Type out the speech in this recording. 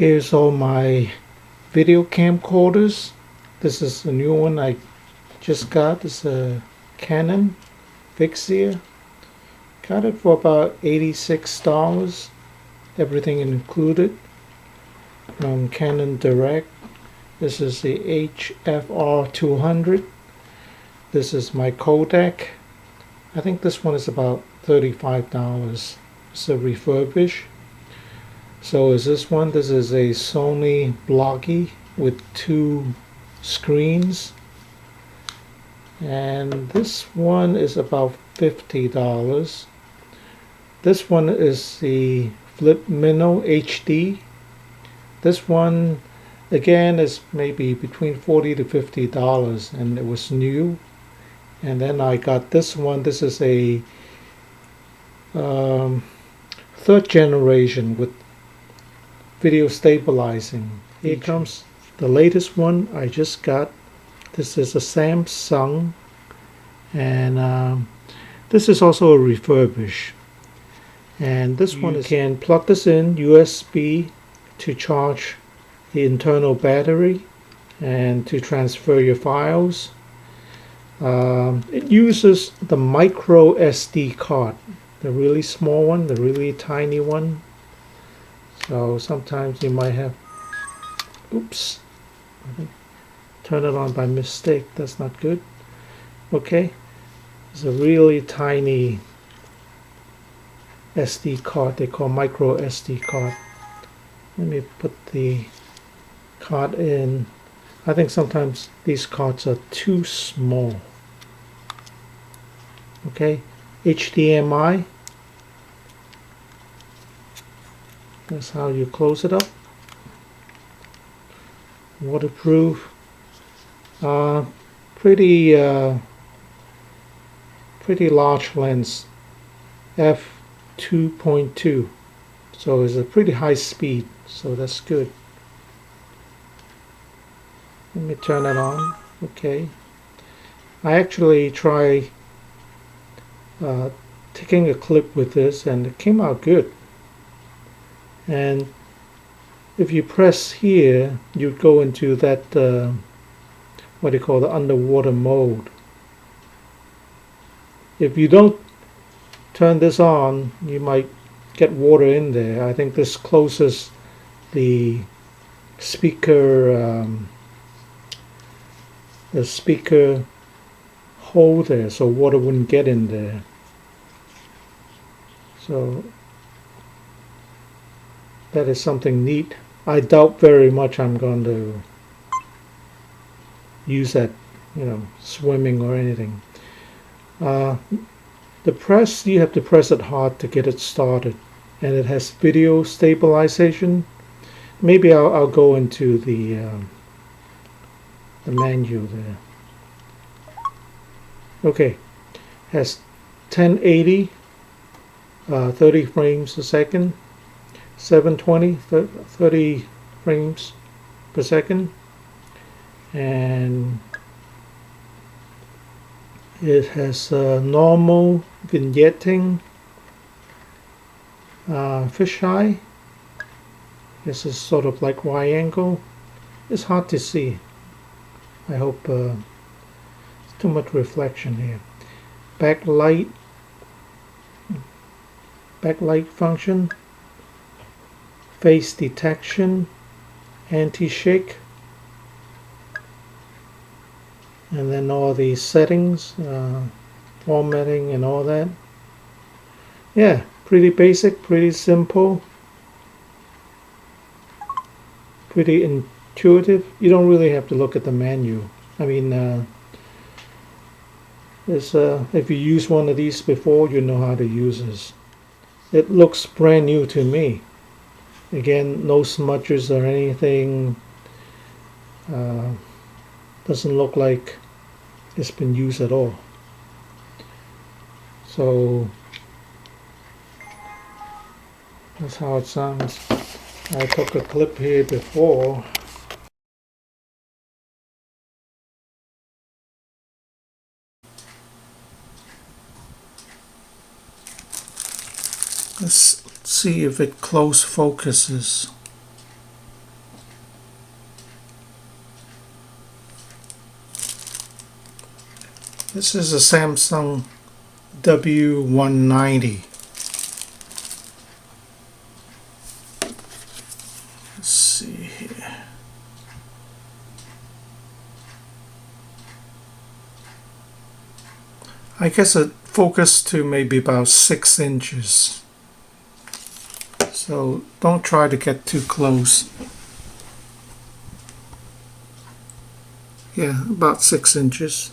Here's all my video camcorders. This is a new one I just got. It's a Canon Vixia. Got it for about $86, everything included, from Canon Direct. This is the HFR200. This is my codec. I think this one is about $35. It's a refurbish. So is this one. This is a Sony Blocky with 2 screens. And this one is about $50. This one is the Flip Minnow HD. This one again is maybe between $40 to $50, and it was new. And then I got this one. This is a 3rd generation with video stabilizing. Here comes the latest one I just got. This is a Samsung, and this is also a refurbish. And this one is, you can plug this in USB to charge the internal battery and to transfer your files. It uses the MicroSD card, the really small one, the really tiny one. So sometimes you might have, oops, turn it on by mistake. That's not good. Okay, it's a really tiny SD card. They call micro SD card. Let me put the card in. I think sometimes these cards are too small. Okay, HDMI. That's how you close it up. Waterproof. Pretty large lens, f2.2, so it's a pretty high speed, so that's good. Let me turn it on. Okay, I actually tried taking a clip with this, and it came out good. And if you press here, you go into that what do you call the underwater mode. If you don't turn this on, you might get water in there. I think this closes the speaker hole there, so water wouldn't get in there. So that is something neat. I doubt very much I'm going to use that, swimming or anything. The press, you have to press it hard to get it started, and it has video stabilization. Maybe I'll go into the menu there. Okay, has 1080, 30 frames a second, 720, 30 frames per second, and it has normal vignetting, fisheye. This is sort of like Y-angle. It's hard to see. I hope it's too much reflection here. Backlight function, face detection, anti-shake, and then all these settings, formatting and all that. Yeah, pretty basic, pretty simple, pretty intuitive. You don't really have to look at the menu. I mean, if you use one of these before, you know how to use this. It looks brand new to me. Again, no smudges or anything. Doesn't look like it's been used at all. So that's how it sounds. I took a clip here before. Let's see if it close focuses. This is a Samsung W190. Let's see here. I guess it focused to maybe about 6 inches. So don't try to get too close. Yeah, about 6 inches.